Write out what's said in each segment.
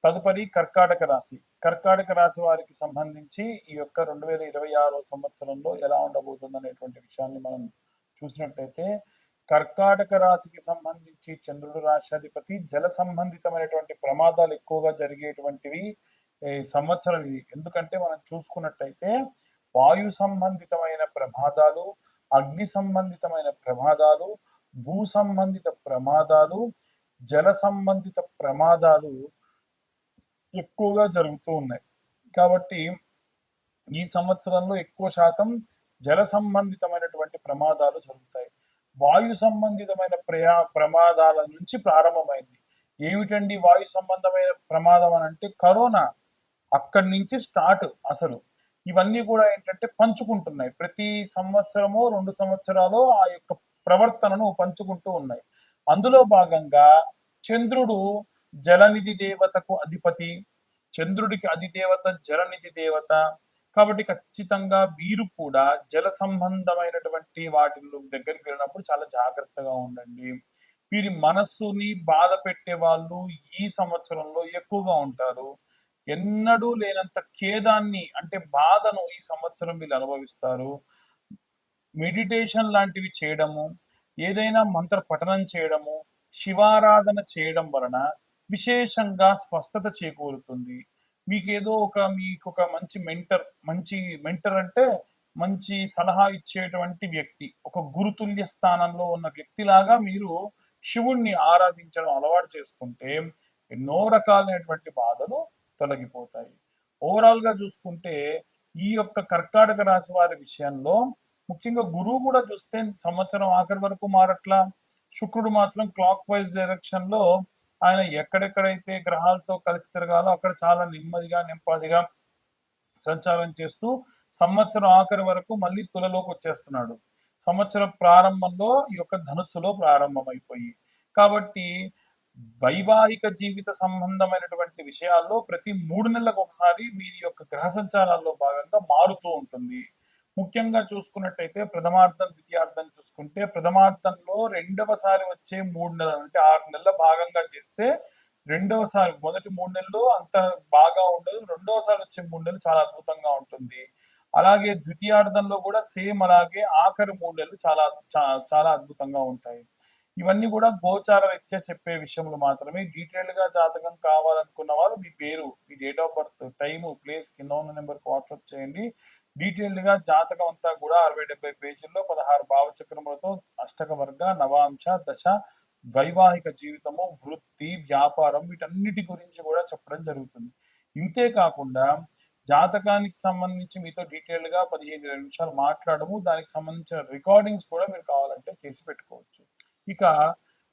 తదుపరి కర్కాటక రాశి. కర్కాటక రాశి వారికి సంబంధించి ఈ యొక్క 2026 సంవత్సరంలో ఎలా ఉండబోతుంది అనేటువంటి విషయాన్ని మనం చూసినట్లయితే, కర్కాటక రాశికి సంబంధించి చంద్రుడు రాశ్యాధిపతి. జల సంబంధితమైనటువంటి ప్రమాదాలు ఎక్కువగా జరిగేటువంటివి ఈ సంవత్సరం ఇది. ఎందుకంటే మనం చూసుకున్నట్టయితే వాయు సంబంధితమైన ప్రమాదాలు, అగ్ని సంబంధితమైన ప్రమాదాలు, భూ సంబంధిత ప్రమాదాలు, జల సంబంధిత ప్రమాదాలు ఎక్కువగా జరుగుతూ ఉన్నాయి. కాబట్టి ఈ సంవత్సరంలో ఎక్కువ శాతం జల సంబంధితమైనటువంటి ప్రమాదాలు జరుగుతాయి. వాయు సంబంధితమైన ప్రమాదాల నుంచి ప్రారంభమైంది. ఏమిటండి వాయు సంబంధమైన ప్రమాదం అని అంటే కరోనా అక్కడి నుంచి స్టార్ట్. అసలు ఇవన్నీ కూడా ఏంటంటే పంచుకుంటున్నాయి. ప్రతి సంవత్సరమో 2 సంవత్సరాలు ఆ యొక్క ప్రవర్తనను పంచుకుంటూ ఉన్నాయి. అందులో భాగంగా చంద్రుడు జలనిధి దేవతకు అధిపతి. చంద్రుడికి అధిదేవత జలనిధి దేవత. కాబట్టి ఖచ్చితంగా వీరు కూడా జల సంబంధమైనటువంటి వాటి దగ్గరికి వెళ్ళినప్పుడు చాలా జాగ్రత్తగా ఉండండి. వీరి మనస్సుని బాధ పెట్టే వాళ్ళు ఈ సంవత్సరంలో ఎక్కువగా ఉంటారు. ఎన్నడూ లేనంత ఖేదాన్ని అంటే బాధను ఈ సంవత్సరం వీళ్ళు అనుభవిస్తారు. మెడిటేషన్ లాంటివి చేయడము, ఏదైనా మంత్ర పఠనం చేయడము, శివారాధన చేయడం వలన విశేషంగా స్వస్థత చేకూరుతుంది. మీకు ఒక మంచి మెంటర్ అంటే మంచి సలహా ఇచ్చేటువంటి వ్యక్తి, ఒక గురుతుల్య స్థానంలో ఉన్న వ్యక్తిలాగా మీరు శివుణ్ణి ఆరాధించడం అలవాటు చేసుకుంటే ఎన్నో రకాలైనటువంటి బాధలు తొలగిపోతాయి. ఓవరాల్ గా చూసుకుంటే ఈ యొక్క కర్కాటక రాశి వారి విషయంలో ముఖ్యంగా గురువు కూడా చూస్తే సంవత్సరం ఆఖరి వరకు మారట్లా. శుక్రుడు మాత్రం క్లాక్ వైజ్ డైరెక్షన్ లో ఆయన ఎక్కడెక్కడైతే గ్రహాలతో కలిసి తిరగాలో అక్కడ చాలా నెమ్మదిగా నెమ్మదిగా సంచారం చేస్తూ సంవత్సరం ఆఖరి వరకు మళ్ళీ తులలోకి వచ్చేస్తున్నాడు. సంవత్సరం ప్రారంభంలో ఈ యొక్క ధనుస్సులో ప్రారంభమైపోయి, కాబట్టి వైవాహిక జీవిత సంబంధమైనటువంటి విషయాల్లో ప్రతి 3 నెలలకు ఒకసారి వీరి యొక్క గ్రహ సంచారాల్లో భాగంగా మారుతూ ఉంటుంది. ముఖ్యంగా చూసుకున్నట్టయితే ప్రథమార్థం ద్వితీయార్థం చూసుకుంటే ప్రథమార్థంలో రెండవసారి వచ్చే 3 నెలలు అంటే 6 నెలల భాగంగా చేస్తే రెండవసారి మొదటి 3 నెలలు అంత బాగా ఉండదు, రెండవసారి వచ్చే 3 నెలలు చాలా అద్భుతంగా ఉంటుంది. అలాగే ద్వితీయార్థంలో కూడా సేమ్ అలాగే ఆఖరి 3 నెలలు చాలా చాలా అద్భుతంగా ఉంటాయి. ఇవన్నీ కూడా గోచార రీత్యా చెప్పే విషయంలో మాత్రమే. డీటెయిల్ గా జాతకం కావాలనుకున్న వాళ్ళు మీ పేరు, మీ date of birth, time, place కింద ఉన్న నెంబర్కి వాట్సాప్ చేయండి. డీటెయిల్డ్ గా జాతకం అంతా కూడా 60-70 పేజీల్లో 16 భావచక్రములతో అష్టక వర్గ నవాంశ దశ వైవాహిక జీవితము, వృత్తి, వ్యాపారం వీటన్నిటి గురించి కూడా చెప్పడం జరుగుతుంది. ఇంతే కాకుండా జాతకానికి సంబంధించి మీతో డీటెయిల్డ్ గా 15-20 నిమిషాలు మాట్లాడము, దానికి సంబంధించిన రికార్డింగ్స్ కూడా మీరు కావాలంటే చేసి పెట్టుకోవచ్చు. ఇక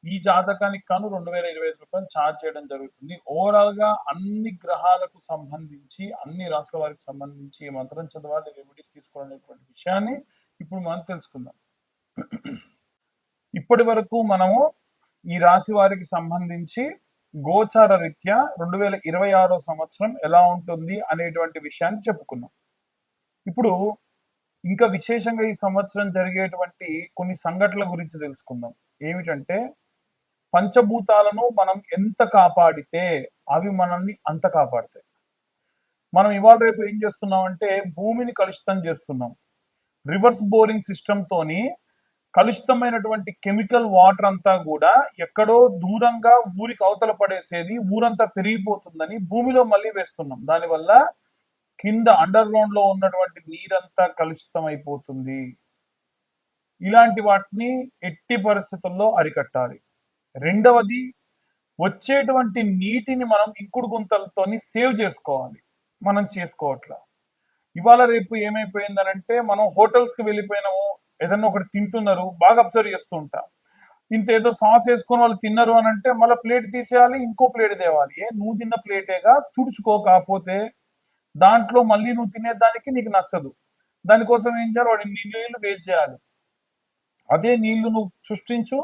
ఈ జాతకానికి కాను 2025 రూపాయలు ఛార్జ్ చేయడం జరుగుతుంది. ఓవరాల్ గా అన్ని గ్రహాలకు సంబంధించి అన్ని రాష్ట్రాల వారికి సంబంధించి మంత్రం చదవాలి, రెమెడీస్ తీసుకోవాలనేటువంటి విషయాన్ని ఇప్పుడు మనం తెలుసుకుందాం. ఇప్పటి వరకు మనము ఈ రాశి వారికి సంబంధించి గోచార రీత్యా 2026 సంవత్సరం ఎలా ఉంటుంది అనేటువంటి విషయాన్ని చెప్పుకున్నాం. ఇప్పుడు ఇంకా విశేషంగా ఈ సంవత్సరం జరిగేటువంటి కొన్ని సంఘటనల గురించి తెలుసుకుందాం. ఏమిటంటే పంచభూతాలను మనం ఎంత కాపాడితే అవి మనల్ని అంత కాపాడతాయి. మనం ఇవాళ రేపు ఏం చేస్తున్నాం అంటే భూమిని కలుషితం చేస్తున్నాం. రివర్స్ బోరింగ్ సిస్టమ్ తోని కలుషితమైనటువంటి కెమికల్ వాటర్ అంతా కూడా ఎక్కడో దూరంగా ఊరికి అవతల పడేసేది, ఊరంతా పెరిగిపోతుందని భూమిలో మళ్ళీ వేస్తున్నాం. దానివల్ల కింద అండర్ గ్రౌండ్ లో ఉన్నటువంటి నీరంతా కలుషితం అయిపోతుంది. ఇలాంటి వాటిని ఎట్టి పరిస్థితుల్లో అరికట్టాలి. రెండవది, వచ్చేటువంటి నీటిని మనం ఇంకుడు గుంతలతోని సేవ్ చేసుకోవాలి. మనం చేసుకోవట్లా. ఇవాళ రేపు ఏమైపోయిందనంటే మనం హోటల్స్కి వెళ్ళిపోయినాము, ఏదన్నా ఒకటి తింటున్నారు, బాగా అబ్జర్వ్ చేస్తూ ఉంటా. ఇంత ఏదో సాస్ వేసుకొని వాళ్ళు తిన్నారు అని అంటే మళ్ళీ ప్లేట్ తీసేయాలి, ఇంకో ప్లేట్ తేవాలి. నువ్వు తిన్న ప్లేటేగా, తుడుచుకో. కాకపోతే దాంట్లో మళ్ళీ నువ్వు తినేదానికి నీకు నచ్చదు. దానికోసం ఏం చేయాలి, వాడి నీళ్ళు వేస్ట్ చేయాలి. అదే నీళ్లు నువ్వు సృష్టించు.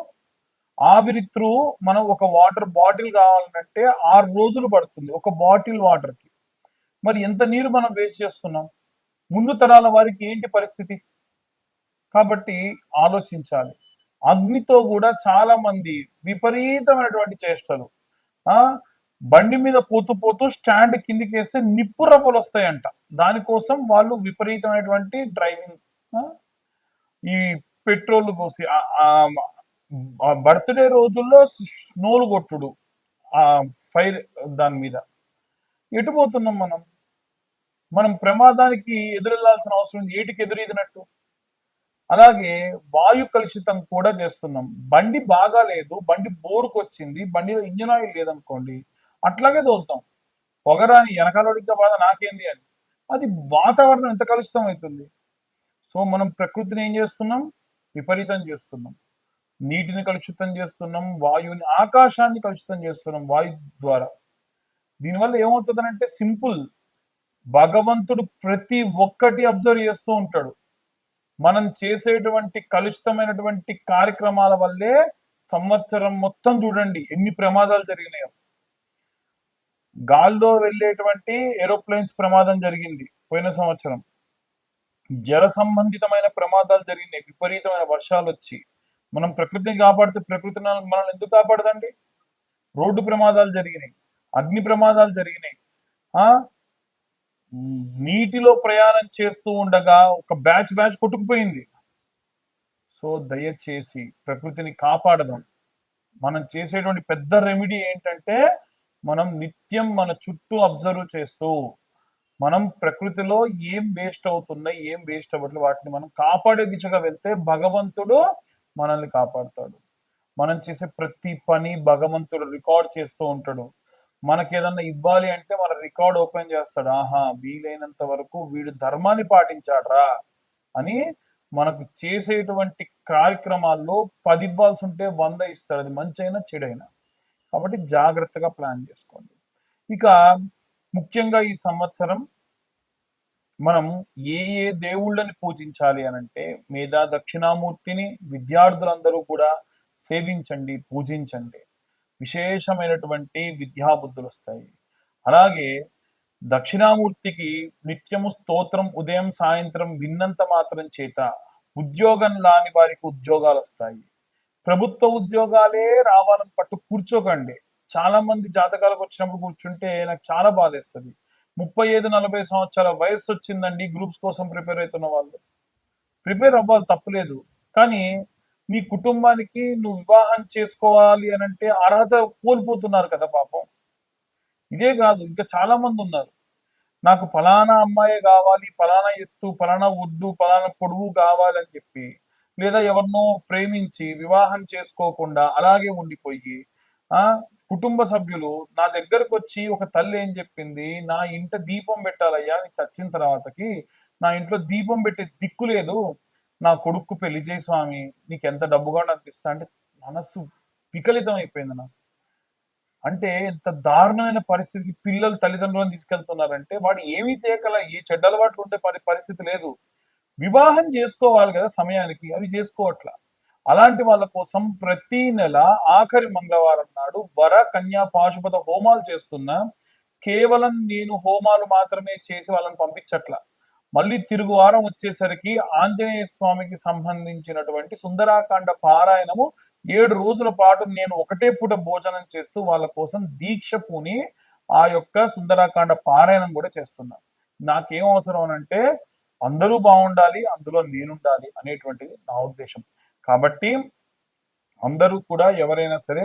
ఆవిరి త్రూ మనం ఒక వాటర్ బాటిల్ కావాలంటే 6 రోజులు పడుతుంది ఒక బాటిల్ వాటర్కి. మరి ఎంత నీరు మనం వేస్ట్ చేస్తున్నాం? ముందు తరాల వారికి ఏంటి పరిస్థితి? కాబట్టి ఆలోచించాలి. అగ్నితో కూడా చాలా మంది విపరీతమైనటువంటి చేష్టలు. బండి మీద పోతూ పోతూ స్టాండ్ కిందికి వేస్తే నిప్పు రవ్వలు వస్తాయంట. దానికోసం వాళ్ళు విపరీతమైనటువంటి డ్రైవింగ్, ఈ పెట్రోల్ పోసి బర్త్డే రోజుల్లో స్నోలు కొట్టుడు, ఆ ఫైర్ దాని మీద. ఎటు పోతున్నాం మనం? మనం ప్రమాదానికి ఎదురెళ్లాల్సిన అవసరం ఏటికి ఎదురీదినట్టు. అలాగే వాయు కలుషితం కూడా చేస్తున్నాం. బండి బాగా లేదు, బండి బోరుకొచ్చింది, బండిలో ఇంజిన్ ఆయిల్ లేదనుకోండి, అట్లాగే తోలుతాం. పొగరాని వెనకాలడిగా బాధ నాకేంది అని. అది వాతావరణం ఎంత కలుషితం అవుతుంది. సో మనం ప్రకృతిని ఏం చేస్తున్నాం? విపరీతం చేస్తున్నాం. నీటిని కలుషితం చేస్తున్నాం, వాయువుని, ఆకాశాన్ని కలుషితం చేస్తున్నాం వాయు ద్వారా. దీనివల్ల ఏమవుతుందనంటే సింపుల్, భగవంతుడు ప్రతి ఒక్కటి అబ్జర్వ్ చేస్తూ ఉంటాడు. మనం చేసేటువంటి కలుషితమైనటువంటి కార్యక్రమాల వల్లే సంవత్సరం మొత్తం చూడండి ఎన్ని ప్రమాదాలు జరిగినాయో. గాల్లో వెళ్ళేటువంటి ఏరోప్లేన్స్ ప్రమాదం జరిగింది పోయిన సంవత్సరం. జల సంబంధితమైన ప్రమాదాలు జరిగినాయి, విపరీతమైన వర్షాలు వచ్చి. మనం ప్రకృతిని కాపాడితే ప్రకృతి మనల్ని ఎందుకు కాపాడదండి? రోడ్డు ప్రమాదాలు జరిగినాయి, అగ్ని ప్రమాదాలు జరిగినాయి. నీటిలో ప్రయాణం చేస్తూ ఉండగా ఒక బ్యాచ్ కొట్టుకుపోయింది. సో దయచేసి ప్రకృతిని కాపాడదాం. మనం చేసేటువంటి పెద్ద రెమెడీ ఏంటంటే, మనం నిత్యం మన చుట్టూ అబ్జర్వ్ చేస్తూ మనం ప్రకృతిలో ఏం వేస్ట్ అవుతున్నాయి, ఏం వేస్ట్ అవ్వట్లేదు, వాటిని మనం కాపాడే దిశగా వెళ్తే భగవంతుడు మనల్ని కాపాడుతాడు. మనం చేసే ప్రతి పని భగవంతుడు రికార్డ్ చేస్తూ ఉంటాడు. మనకి ఏదన్నా ఇవ్వాలి అంటే మన రికార్డ్ ఓపెన్ చేస్తాడు. ఆహా, వీలైనంత వరకు వీడు ధర్మాన్ని పాటించాడ్రా అని. మనకు చేసేటువంటి కార్యక్రమాల్లో 10 ఇవ్వాల్సి ఉంటే 100 ఇస్తాడు, అది మంచైనా చెడైనా. కాబట్టి జాగ్రత్తగా ప్లాన్ చేసుకోండి. ఇక ముఖ్యంగా ఈ సంవత్సరం మనం ఏ ఏ దేవుళ్ళని పూజించాలి అనంటే, మేధా దక్షిణామూర్తిని విద్యార్థులందరూ కూడా సేవించండి, పూజించండి. విశేషమైనటువంటి విద్యాబుద్ధులు వస్తాయి. అలాగే దక్షిణామూర్తికి నిత్యము స్తోత్రం ఉదయం సాయంత్రం విన్నంత మాత్రం చేత ఉద్యోగం లాని వారికి ఉద్యోగాలు వస్తాయి. ప్రభుత్వ ఉద్యోగాలే రావాలని పట్టు కూర్చోకండి. చాలా మంది జాతకాలకు వచ్చినప్పుడు కూర్చుంటే నాకు చాలా బాధేస్తుంది. 35-40 సంవత్సరాల వయసు వచ్చిందండి, గ్రూప్స్ కోసం ప్రిపేర్ అవుతున్న వాళ్ళు. ప్రిపేర్ అవ్వాలి, తప్పులేదు. కానీ నీ కుటుంబానికి నువ్వు వివాహం చేసుకోవాలి అనంటే అర్హత కోల్పోతున్నారు కదా పాపం. ఇదే కాదు, ఇంకా చాలా మంది ఉన్నారు. నాకు ఫలానా అమ్మాయి కావాలి, ఫలానా ఎత్తు, ఫలానా ఒడ్డు, ఫలానా పొడుగు కావాలని చెప్పి, లేదా ఎవరినో ప్రేమించి వివాహం చేసుకోకుండా అలాగే ఉండిపోయి, కుటుంబ సభ్యులు నా దగ్గరకు వచ్చి ఒక తల్లి ఏం చెప్పింది, నా ఇంట దీపం పెట్టాలయ్యా నీ చచ్చిన తర్వాతకి, నా ఇంట్లో దీపం పెట్టే దిక్కు లేదు, నా కొడుకు పెళ్లి చేయి స్వామి, నీకు ఎంత డబ్బుగా అనిపిస్తా అంటే మనస్సు వికలితం అయిపోయింది నాకు. అంటే ఎంత దారుణమైన పరిస్థితికి పిల్లలు తల్లిదండ్రులను తీసుకెళ్తున్నారంటే, వాడు ఏమీ చేయగల, ఏ చెడ్డ అలవాట్లు ఉండే పరిస్థితి లేదు. వివాహం చేసుకోవాలి కదా సమయానికి, అవి చేసుకోవట్లా. అలాంటి వాళ్ళ కోసం ప్రతి నెల ఆఖరి మంగళవారం నాడు వర కన్యా పాశుపత హోమాలు చేస్తున్నా. కేవలం నేను హోమాలు మాత్రమే చేసి వాళ్ళని పంపించట్లా. మళ్ళీ తిరుగు వారం వచ్చేసరికి ఆంజనేయ స్వామికి సంబంధించినటువంటి సుందరాకాండ పారాయణము 7 రోజుల పాటు నేను ఒకటే పూట భోజనం చేస్తూ వాళ్ళ కోసం దీక్ష పూని ఆ యొక్క సుందరాకాండ పారాయణం కూడా చేస్తున్నా. నాకేం అవసరం అంటే అందరూ బాగుండాలి, అందులో నేనుండాలి అనేటువంటిది నా ఉద్దేశం. కాబట్టి అందరూ కూడా ఎవరైనా సరే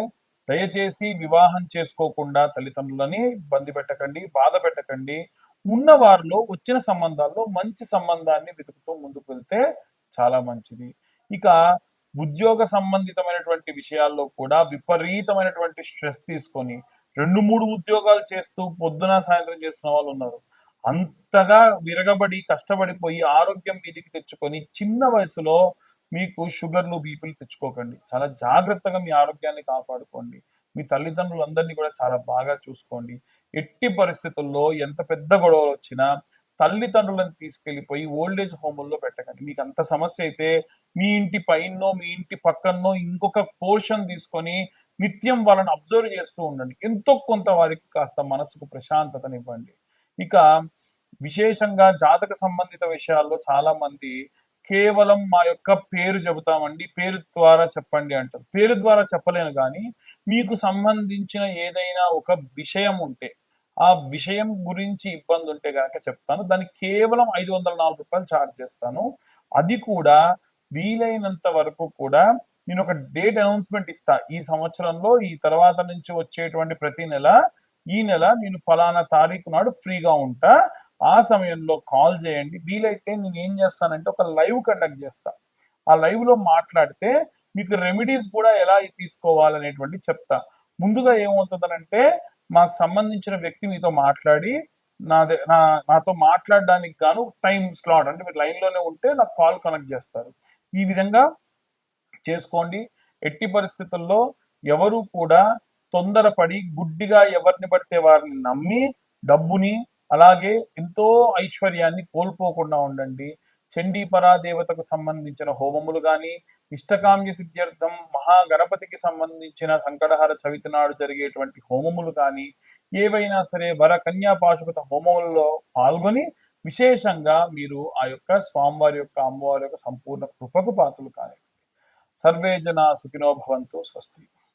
దయచేసి వివాహం చేసుకోకుండా తల్లిదండ్రులని ఇబ్బంది పెట్టకండి, బాధ పెట్టకండి. ఉన్న వారిలో వచ్చిన సంబంధాల్లో మంచి సంబంధాన్ని వెతుకుతూ ముందుకు వెళ్తే చాలా మంచిది. ఇక ఉద్యోగ సంబంధితమైనటువంటి విషయాల్లో కూడా విపరీతమైనటువంటి స్ట్రెస్ తీసుకొని 2-3 ఉద్యోగాలు చేస్తూ పొద్దున సాయంత్రం చేస్తున్న వాళ్ళు ఉన్నారు. అంతగా విరగబడి కష్టపడిపోయి ఆరోగ్యం మీదికి తెచ్చుకొని చిన్న వయసులో మీకు షుగర్లు బీపీలు తెచ్చుకోకండి. చాలా జాగ్రత్తగా మీ ఆరోగ్యాన్ని కాపాడుకోండి. మీ తల్లిదండ్రులందరినీ కూడా చాలా బాగా చూసుకోండి. ఎట్టి పరిస్థితుల్లో ఎంత పెద్ద గొడవలు వచ్చినా తల్లిదండ్రులను తీసుకెళ్లిపోయి ఓల్డేజ్ హోముల్లో పెట్టకండి. మీకు అంత సమస్య అయితే మీ ఇంటి పైనో మీ ఇంటి పక్కనో ఇంకొక పోర్షన్ తీసుకొని నిత్యం వాళ్ళని అబ్జర్వ్ చేస్తూ ఉండండి. ఎంతో కొంత వారికి కాస్త మనసుకు ప్రశాంతతనివ్వండి. ఇక విశేషంగా జాతక సంబంధిత విషయాల్లో చాలా మంది కేవలం మా యొక్క పేరు చెబుతామండి, పేరు ద్వారా చెప్పండి అంటారు. పేరు ద్వారా చెప్పలేను కానీ మీకు సంబంధించిన ఏదైనా ఒక విషయం ఉంటే, ఆ విషయం గురించి ఇబ్బంది ఉంటే గనక చెప్తాను. దానికి కేవలం రూ. 504 చార్జ్ చేస్తాను. అది కూడా వీలైనంత వరకు కూడా నేనొక డేట్ అనౌన్స్‌మెంట్ ఇస్తా. ఈ సంవత్సరంలో ఈ తర్వాత నుంచి వచ్చేటువంటి ప్రతి నెల, ఈ నెల నేను పలానా తారీఖు నాడు ఫ్రీగా ఉంటా. ఆ సమయంలో కాల్ చేయండి. వీలైతే నేనేం చేస్తానంటే ఒక లైవ్ కండక్ట్ చేస్తా. ఆ లైవ్‌లో మాట్లాడితే మీకు రెమెడీస్ కూడా ఎలా తీసుకోవాలనేటువంటిది చెప్తా. ముందుగా ఏమవుతుందనంటే మాకు సంబంధించిన వ్యక్తి మీతో మాట్లాడి నాతో మాట్లాడడానికి గాను టైం స్లాట్ అంటే మీరు లైన్‌లోనే ఉంటే నాకు కాల్ కనెక్ట్ చేస్తారు. ఈ విధంగా చేసుకోండి. ఎట్టి పరిస్థితుల్లో ఎవరు కూడా తొందరపడి గుడ్డిగా ఎవరిని పడితే వారిని నమ్మి డబ్బుని అలాగే ఎంతో ఐశ్వర్యాన్ని కోల్పోకుండా ఉండండి. చండీ పరాదేవతకు సంబంధించిన హోమములు గాని, ఇష్టకామ్య సిద్ధ్యర్థం మహాగణపతికి సంబంధించిన సంకటహర చవితి నాడు జరిగేటువంటి హోమములు కానీ, ఏవైనా సరే వర కన్యా పాశుపత హోమములలో పాల్గొని విశేషంగా మీరు ఆ యొక్క స్వామివారి యొక్క అమ్మవారి యొక్క సంపూర్ణ కృపకు పాత్రలు కానివ్వండి. సర్వే జనా సుఖినో భవంతు. స్వస్తి.